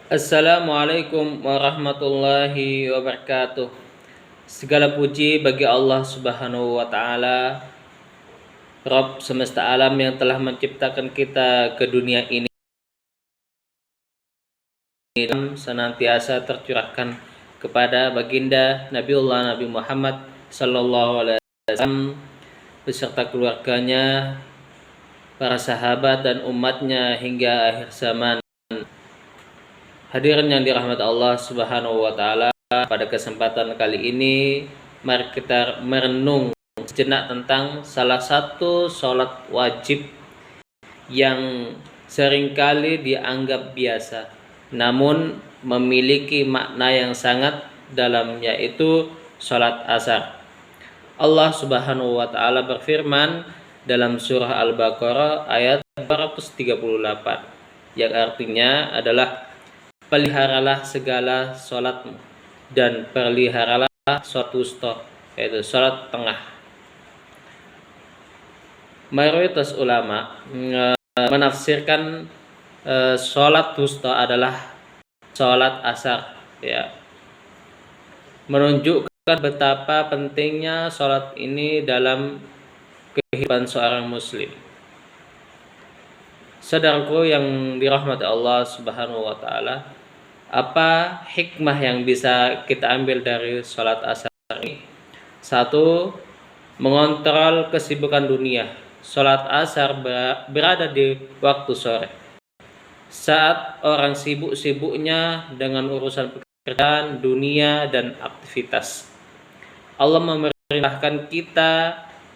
Assalamualaikum warahmatullahi wabarakatuh. Segala puji bagi Allah Subhanahu wa taala, Rabb semesta alam yang telah menciptakan kita ke dunia ini, senantiasa tercurahkan kepada baginda Nabiullah Nabi Muhammad sallallahu alaihi wasallam beserta keluarganya, para sahabat dan umatnya hingga akhir zaman. Hadirin yang dirahmati Allah Subhanahu wa taala, pada kesempatan kali ini mari kita merenung sejenak tentang salah satu sholat wajib yang seringkali dianggap biasa namun memiliki makna yang sangat dalam, yaitu sholat asar. Allah Subhanahu wa taala berfirman dalam surah Al-Baqarah ayat 238 yang artinya adalah, peliharalah segala sholatmu dan peliharalah sholat wusta, yaitu sholat tengah. Mayoritas ulama menafsirkan sholat wusta adalah sholat asar, ya, menunjukkan betapa pentingnya sholat ini dalam kehidupan seorang muslim. Saudaraku yang dirahmati Allah Subhanahu wa taala, apa hikmah yang bisa kita ambil dari sholat asar ini? Satu, mengontrol kesibukan dunia. Sholat asar berada di waktu sore, saat orang sibuk-sibuknya dengan urusan pekerjaan, dunia, dan aktivitas. Allah memerintahkan kita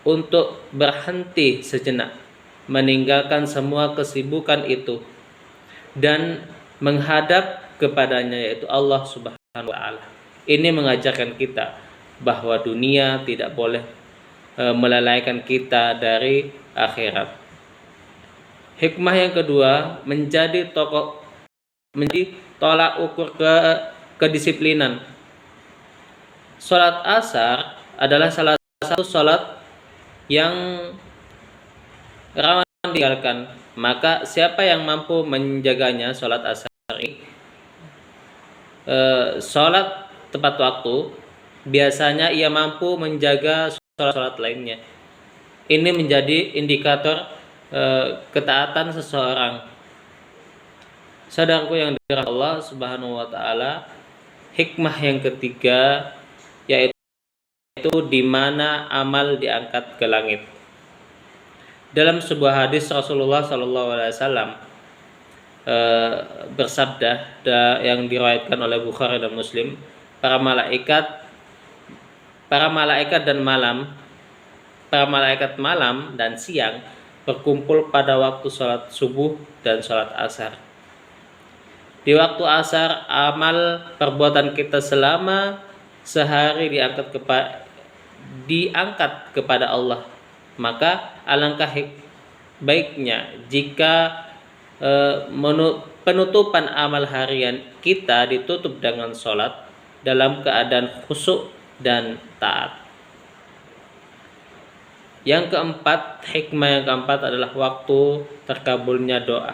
untuk berhenti sejenak, meninggalkan semua kesibukan itu dan menghadap kepadanya, yaitu Allah Subhanahu wa taala. Ini mengajarkan kita bahwa dunia tidak boleh melalaikan kita dari akhirat. Hikmah yang kedua, menjadi tolak ukur kedisiplinan. Salat asar adalah salah satu salat yang rawan ditinggalkan. Maka siapa yang mampu menjaganya, salat asar ini, salat tepat waktu, biasanya ia mampu menjaga salat lainnya. Ini menjadi indikator ketaatan seseorang. Saudaraku yang dirahmati Allah Subhanahu wa taala, hikmah yang ketiga yaitu di mana amal diangkat ke langit. Dalam sebuah hadis Rasulullah sallallahu alaihi wasallam bersabda, yang diriwayatkan oleh Bukhari dan Muslim, para malaikat malam dan siang berkumpul pada waktu sholat subuh dan sholat asar. Di waktu asar, amal perbuatan kita selama sehari diangkat kepada Allah. Maka alangkah baiknya jika penutupan amal harian kita ditutup dengan sholat dalam keadaan khusyuk dan taat. Yang keempat, hikmah yang keempat adalah waktu terkabulnya doa.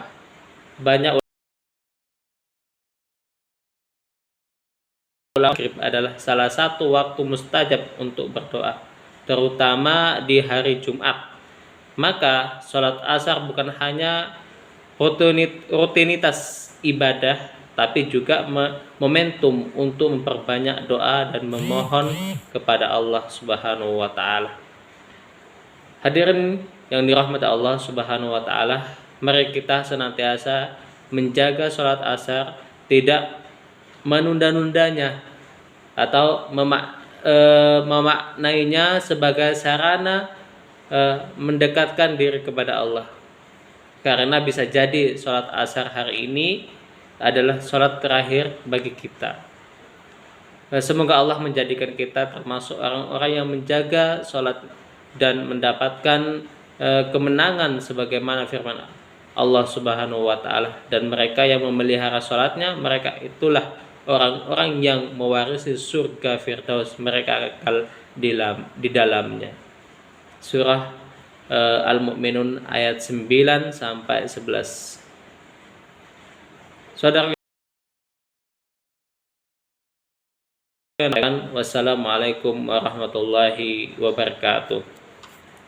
Banyak ulama adalah salah satu waktu mustajab untuk berdoa, terutama di hari Jumat. Maka sholat asar bukan hanya rutinitas ibadah, tapi juga momentum untuk memperbanyak doa dan memohon kepada Allah Subhanahu wa taala. Hadirin yang dirahmati Allah Subhanahu wa taala, mari kita senantiasa menjaga sholat asar, tidak menunda-nundanya atau memaknainya sebagai sarana mendekatkan diri kepada Allah. Karena bisa jadi sholat asar hari ini adalah sholat terakhir bagi kita. Semoga Allah menjadikan kita termasuk orang-orang yang menjaga sholat dan mendapatkan kemenangan sebagaimana firman Allah Subhanahu wa taala, dan mereka yang memelihara sholatnya, mereka itulah orang-orang yang mewarisi surga Firdaus, mereka kekal di dalamnya. Surah Al-Mu'minun ayat 9 sampai 11. Saudara Wassalamualaikum warahmatullahi wabarakatuh.